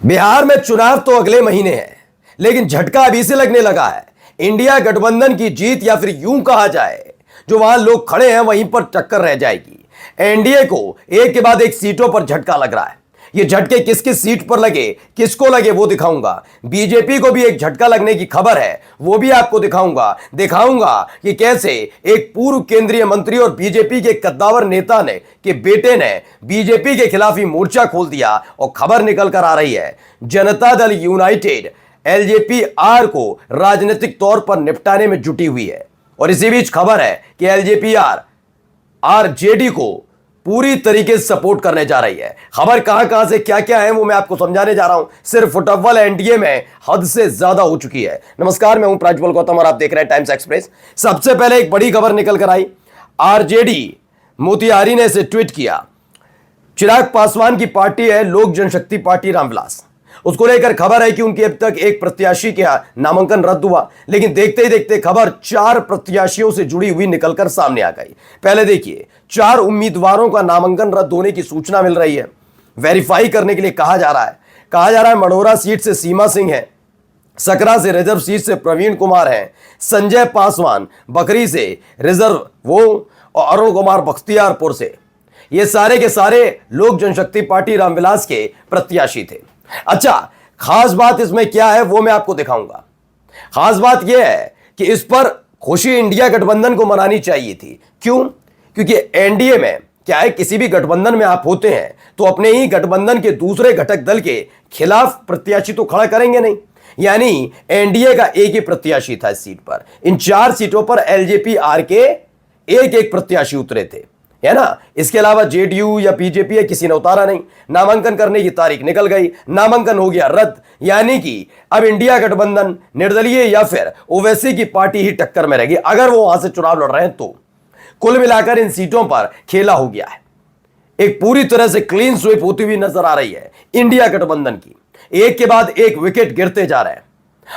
बिहार में चुनाव तो अगले महीने है, लेकिन झटका अभी से लगने लगा है। इंडिया गठबंधन की जीत, या फिर यूं कहा जाए जो वहां लोग खड़े हैं वहीं पर टक्कर रह जाएगी। एनडीए को एक के बाद एक सीटों पर झटका लग रहा है। ये झटके किस किस सीट पर लगे, किसको लगे, वो दिखाऊंगा। बीजेपी को भी एक झटका लगने की खबर है, वो भी आपको दिखाऊंगा कि कैसे एक पूर्व केंद्रीय मंत्री और बीजेपी के कद्दावर नेता ने के बेटे ने बीजेपी के खिलाफ ही मोर्चा खोल दिया। और खबर निकल कर आ रही है, जनता दल यूनाइटेड एलजेपीआर को राजनीतिक तौर पर निपटाने में जुटी हुई है। और इसी बीच खबर है कि एलजेपीआर आरजेडी को पूरी तरीके से सपोर्ट करने जा रही है। खबर कहां से क्या क्या है वो मैं आपको समझाने जा रहा हूं। सिर्फ फुटबॉल एनडीए में हद से ज्यादा हो चुकी है। नमस्कार, मैं हूं प्राज्वल गौतम और आप देख रहे हैं टाइम्स एक्सप्रेस। सबसे पहले एक बड़ी खबर निकल कर आई, आरजेडी मोतिहारी ने इसे ट्वीट किया। चिराग पासवान की पार्टी है लोक जनशक्ति पार्टी रामविलास, उसको लेकर खबर है कि उनकी अब तक एक प्रत्याशी के नामांकन रद्द हुआ, लेकिन देखते ही देखते खबर 4 प्रत्याशियों से जुड़ी हुई निकलकर सामने आ गई। पहले देखिए, 4 उम्मीदवारों का नामांकन रद्द होने की सूचना मिल रही है। वेरीफाई करने के लिए कहा जा रहा है मढ़ौरा सीट से सीमा सिंह है, सकरा से रिजर्व सीट से प्रवीण कुमार है, संजय पासवान बकरी से रिजर्व वो, और अरुण कुमार बख्तियारपुर से। ये सारे के सारे लोक जनशक्ति पार्टी रामविलास के प्रत्याशी थे। अच्छा, खास बात इसमें क्या है वो मैं आपको दिखाऊंगा। खास बात यह है कि इस पर खुशी इंडिया गठबंधन को मनानी चाहिए थी। क्यों? क्योंकि एनडीए में क्या है, किसी भी गठबंधन में आप होते हैं तो अपने ही गठबंधन के दूसरे घटक दल के खिलाफ प्रत्याशी तो खड़ा करेंगे नहीं। यानी एनडीए का एक ही प्रत्याशी था इस सीट पर। इन 4 सीटों पर एलजेपीआर के एक एक प्रत्याशी उतरे थे, है ना। इसके अलावा जेडीयू या बीजेपी या किसी ने उतारा नहीं। नामांकन करने की तारीख निकल गई, नामांकन हो गया रद्द। यानी कि अब इंडिया गठबंधन निर्दलीय या फिर ओवैसी की पार्टी ही टक्कर में रहेगी अगर वो वहां से चुनाव लड़ रहे हैं तो। कुल मिलाकर इन सीटों पर खेला हो गया है। एक पूरी तरह से क्लीन स्वीप होती हुई नजर आ रही है इंडिया गठबंधन की। एक के बाद एक विकेट गिरते जा रहे हैं।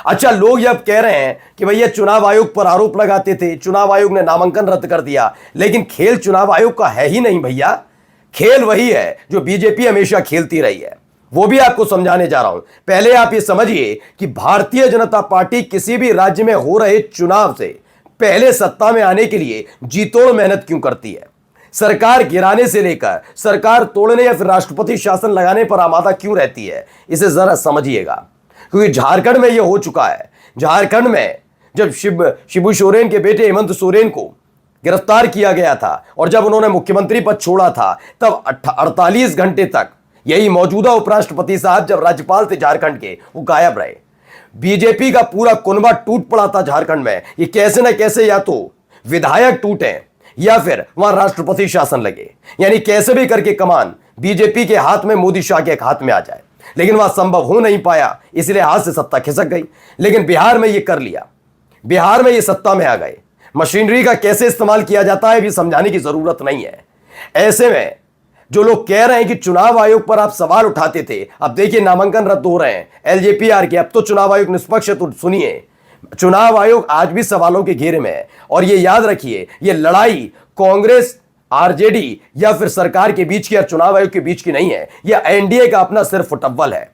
अच्छा, लोग अब कह रहे हैं कि भैया चुनाव आयोग पर आरोप लगाते थे, चुनाव आयोग ने नामांकन रद्द कर दिया, लेकिन खेल चुनाव आयोग का है ही नहीं भैया। खेल वही है जो बीजेपी हमेशा खेलती रही है, वो भी आपको समझाने जा रहा हूं। पहले आप ये समझिए कि भारतीय जनता पार्टी किसी भी राज्य में हो रहे चुनाव से पहले सत्ता में आने के लिए जी तोड़ मेहनत क्यों करती है। सरकार गिराने से लेकर सरकार तोड़ने या फिर राष्ट्रपति शासन लगाने पर आमादा क्यों रहती है, इसे जरा समझिएगा। क्योंकि झारखंड में यह हो चुका है। झारखंड में जब शिबू सोरेन के बेटे हेमंत सोरेन को गिरफ्तार किया गया था और जब उन्होंने मुख्यमंत्री पद छोड़ा था, तब 48 घंटे तक यही मौजूदा उपराष्ट्रपति साहब जब राज्यपाल थे झारखंड के, वो गायब रहे। बीजेपी का पूरा कुनबा टूट पड़ा था झारखंड में। ये कैसे ना कैसे या तो विधायक टूटे या फिर वहां राष्ट्रपति शासन लगे, यानी कैसे भी करके कमान बीजेपी के हाथ में, मोदी शाह के हाथ में आ जाए। लेकिन वह संभव हो नहीं पाया, इसलिए हाथ से सत्ता खिसक गई। लेकिन बिहार में यह कर लिया, बिहार में ये सत्ता में आ गए। मशीनरी का कैसे इस्तेमाल किया जाता है भी समझाने की जरूरत नहीं है। ऐसे में जो लोग कह रहे हैं कि चुनाव आयोग पर आप सवाल उठाते थे, अब देखिए नामांकन रद्द हो रहे हैं एलजेपीआर के, अब तो चुनाव आयोग निष्पक्ष है। तो सुनिए, चुनाव आयोग आज भी सवालों के घेरे में है। और यह याद रखिए, यह लड़ाई कांग्रेस, आरजेडी या फिर सरकार के बीच की या चुनाव आयोग के बीच की नहीं है। यह एनडीए का अपना सिर्फ फुटबॉल है।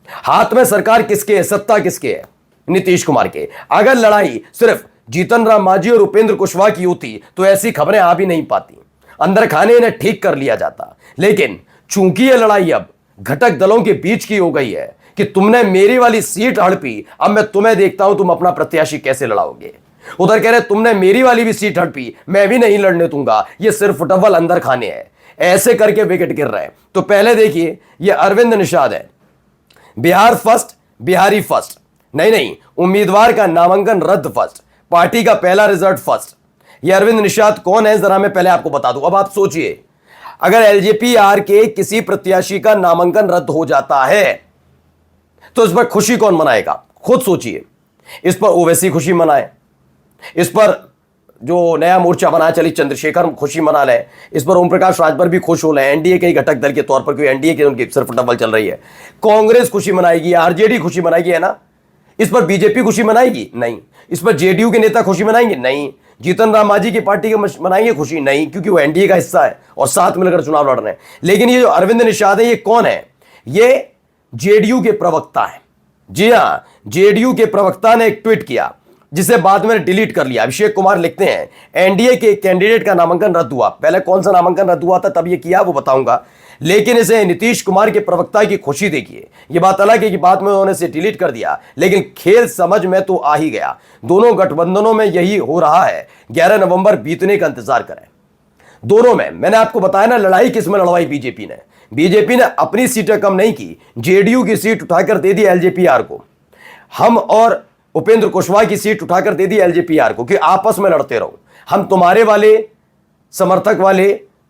हाथ में सरकार किसके है, सत्ता किसके है? नीतीश कुमार के। अगर लड़ाई सिर्फ जीतन राम मांझी और उपेंद्र कुशवाहा की होती तो ऐसी खबरें आ भी नहीं पाती, अंदर खाने इन्हें ठीक कर लिया जाता। लेकिन चूंकि यह लड़ाई अब घटक दलों के बीच की हो गई है कि तुमने मेरी वाली सीट हड़पी, अब मैं तुम्हें देखता हूं तुम अपना प्रत्याशी कैसे लड़ाओगे। उधर कह रहे तुमने मेरी वाली भी सीट हड़पी, मैं भी नहीं लड़ने दूंगा। ये सिर्फ फुटबॉल अंदर खाने हैं। ऐसे करके विकेट गिर रहे हैं। तो पहले देखिए, ये अरविंद निषाद है, बिहार फर्स्ट, बिहारी फर्स्ट, नहीं, उम्मीदवार का नामांकन रद्द फर्स्ट, पार्टी का पहला रिजल्ट फर्स्ट। ये अरविंद निषाद कौन है जरा मैं पहले आपको बता दूं। अब आप सोचिए, अगर एलजेपीआर के किसी प्रत्याशी का नामांकन रद्द हो जाता है तो इस पर खुशी कौन मनाएगा? खुद सोचिए। इस पर ओवैसी खुशी मनाए, इस पर जो नया मोर्चा बना चली चंद्रशेखर खुशी मना ले, इस पर ओम प्रकाश राजभर भी खुश हो रहे हैं एनडीए के ही घटक दल के तौर पर, क्योंकि एनडीए के उनकी सिर्फ डबल चल रही है। कांग्रेस खुशी मनाएगी, आरजेडी खुशी मनाएगी, है ना। इस पर बीजेपी खुशी मनाएगी? नहीं। इस पर जेडीयू के नेता खुशी मनाएंगे? नहीं। जीतन राम मांझी की पार्टी के मनाएंगे खुशी? नहीं, क्योंकि वो एनडीए का हिस्सा है और साथ मिलकर चुनाव लड़ रहे हैं। लेकिन ये जो अरविंद निषाद है, ये कौन है? ये जेडीयू के प्रवक्ता हैं। जी हां, जेडीयू के प्रवक्ता ने एक ट्वीट किया जिसे बाद में डिलीट कर लिया। अभिषेक कुमार लिखते हैं, एनडीए के कैंडिडेट का नामांकन रद्द हुआ। पहले कौन सा नामांकन रद्द हुआ था तब ये किया वो बताऊंगा, लेकिन इसे नीतीश कुमार के प्रवक्ता की खुशी देखिए। ये बात अलग है कि बाद में उन्होंने इसे डिलीट कर दिया, लेकिन खेल समझ में तो आ ही गया। दोनों गठबंधनों में यही हो रहा है। 11 नवंबर बीतने का इंतजार करें। दोनों में मैंने आपको बताया ना, लड़ाई किस में लड़वाई बीजेपी ने अपनी सीटें कम नहीं की, जेडीयू की सीट उठाकर दे दी एलजेपीआर को। हम और उपेंद्र कुशवाहा की सीट उठाकर दे दी एलजेपीआर को कि आपस में लड़ते रहो। हम तुम्हारे वाले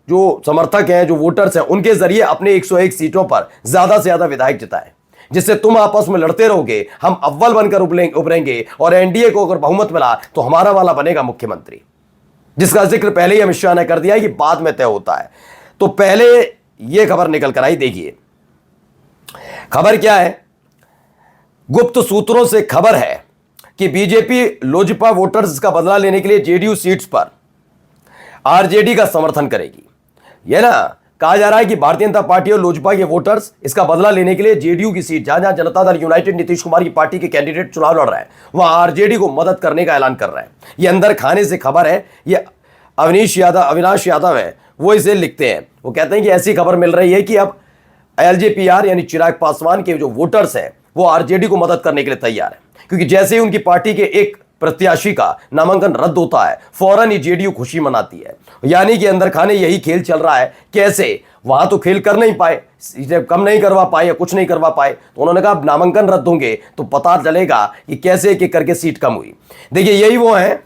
जो समर्थक हैं, जो वोटर्स हैं, उनके जरिए अपने 101 सीटों पर ज्यादा से ज्यादा विधायक जिताएं, जिससे तुम आपस में लड़ते रहोगे, हम अव्वल बनकर उभरेंगे और एनडीए को अगर बहुमत मिला तो हमारा वाला बनेगा मुख्यमंत्री, जिसका जिक्र पहले ही अमित शाह ने कर दिया है कि बाद में तय होता है। तो पहले यह खबर निकल कर आई। देखिए खबर क्या है। गुप्त सूत्रों से खबर है कि बीजेपी लोजपा वोटर्स का बदला लेने के लिए जेडीयू सीट्स पर आरजेडी का समर्थन करेगी। यह ना कहा जा रहा है कि भारतीय जनता पार्टी और लोजपा के वोटर्स इसका बदला लेने के लिए जेडीयू की सीट, जहां जहां जनता दल यूनाइटेड नीतीश कुमार की पार्टी के कैंडिडेट चुनाव लड़ रहे हैं, वहां आरजेडी को मदद करने का ऐलान कर रहे हैं। यह अंदर खाने से खबर है। यह अविनाश यादव है, वो इसे लिखते हैं। वो कहते हैं कि ऐसी खबर मिल रही है कि अब एलजेपीआर यानी चिराग पासवान के जो वोटर्स हैं वो आरजेडी को मदद करने के लिए तैयार है, क्योंकि जैसे ही उनकी पार्टी के एक प्रत्याशी का नामांकन रद्द होता है फौरन ही जेडीयू खुशी मनाती है। यानी कि अंदर खाने यही खेल चल रहा है। कैसे? वहां तो खेल कर नहीं पाए, सीटें कम नहीं करवा पाए या कुछ नहीं करवा पाए, तो उन्होंने कहा नामांकन रद्द होंगे तो पता चलेगा कि कैसे एक एक करके सीट कम हुई। देखिए यही वो है,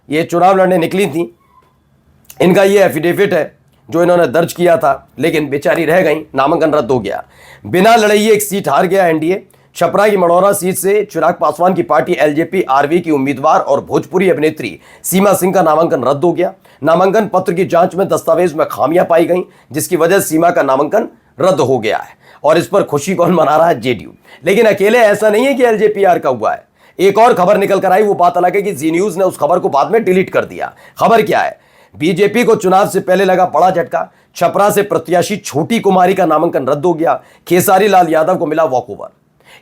ये चुनाव लड़ने निकली थी। इनका ये एफिडेविट है जो इन्होंने दर्ज किया था, लेकिन बेचारी रह गई, नामांकन रद्द हो गया। बिना लड़ाई एक सीट हार गया एनडीए। छपरा की मढ़ौरा सीट से चिराग पासवान की पार्टी एलजेपी आरवी की उम्मीदवार और भोजपुरी अभिनेत्री सीमा सिंह का नामांकन रद्द हो गया। नामांकन पत्र की जांच में दस्तावेज में खामियां पाई गई, जिसकी वजह सीमा का नामांकन रद्द हो गया है और इस पर खुशी कौन मना रहा है? जेडीयू। लेकिन अकेले ऐसा नहीं है कि एलजेपीआर का हुआ है। एक और खबर निकल कर आई, वो बात अलग है कि जी न्यूज ने उस खबर को बाद में डिलीट कर दिया। खबर क्या है? बीजेपी को चुनाव से पहले लगा बड़ा झटका। छपरा से प्रत्याशी छोटी कुमारी का नामांकन रद्द हो गया। खेसारी लाल यादव को मिला वॉकओवर।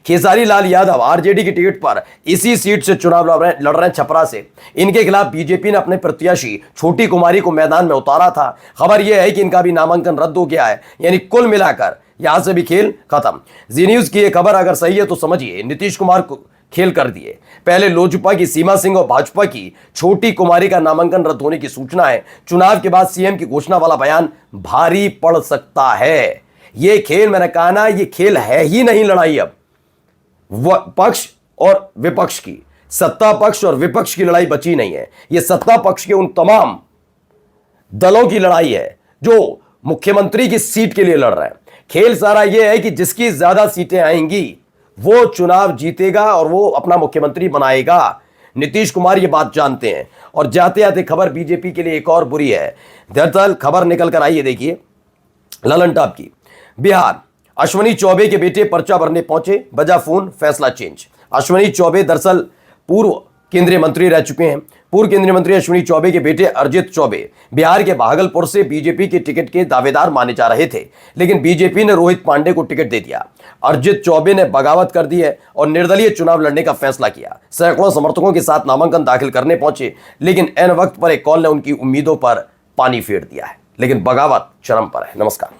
खेसारी लाल यादव आरजेडी की टिकट पर इसी सीट से चुनाव लड़ रहे हैं छपरा से। इनके खिलाफ बीजेपी ने अपने प्रत्याशी छोटी कुमारी को मैदान में उतारा था। खबर यह है कि इनका भी नामांकन रद्द हो गया है, यानी कुल मिलाकर यहां से भी खेल खत्म। जी न्यूज की यह खबर अगर सही है तो समझिए नीतीश कुमार को खेल कर दिए। पहले लोजपा की सीमा सिंह और भाजपा की छोटी कुमारी का नामांकन रद्द होने की सूचना है। चुनाव के बाद सीएम की घोषणा वाला बयान भारी पड़ सकता है। यह खेल, मैंने कहा ना, यह खेल है ही नहीं लड़ाई अब पक्ष और विपक्ष की, सत्ता पक्ष और विपक्ष की लड़ाई बची नहीं है। यह सत्ता पक्ष के उन तमाम दलों की लड़ाई है जो मुख्यमंत्री की सीट के लिए लड़ रहे हैं। खेल सारा यह है कि जिसकी ज्यादा सीटें आएंगी वो चुनाव जीतेगा और वो अपना मुख्यमंत्री बनाएगा। नीतीश कुमार ये बात जानते हैं। और जाते जाते खबर बीजेपी के लिए एक और बुरी है। दरअसल खबर निकल कर आई है, देखिए ललन टॉप की। बिहार, अश्विनी चौबे के बेटे पर्चा भरने पहुंचे, बजा फोन, फैसला चेंज। अश्विनी चौबे दरअसल पूर्व केंद्रीय मंत्री रह चुके हैं। पूर्व केंद्रीय मंत्री अश्विनी चौबे के बेटे अरिजित चौबे बिहार के भागलपुर से बीजेपी के टिकट के दावेदार माने जा रहे थे, लेकिन बीजेपी ने रोहित पांडे को टिकट दे दिया। अरिजित चौबे ने बगावत कर दी है और निर्दलीय चुनाव लड़ने का फैसला किया। सैकड़ों समर्थकों के साथ नामांकन दाखिल करने पहुंचे, लेकिन ऐन वक्त पर एक कॉल ने उनकी उम्मीदों पर पानी फेर दिया है। लेकिन बगावत चरम पर है। नमस्कार।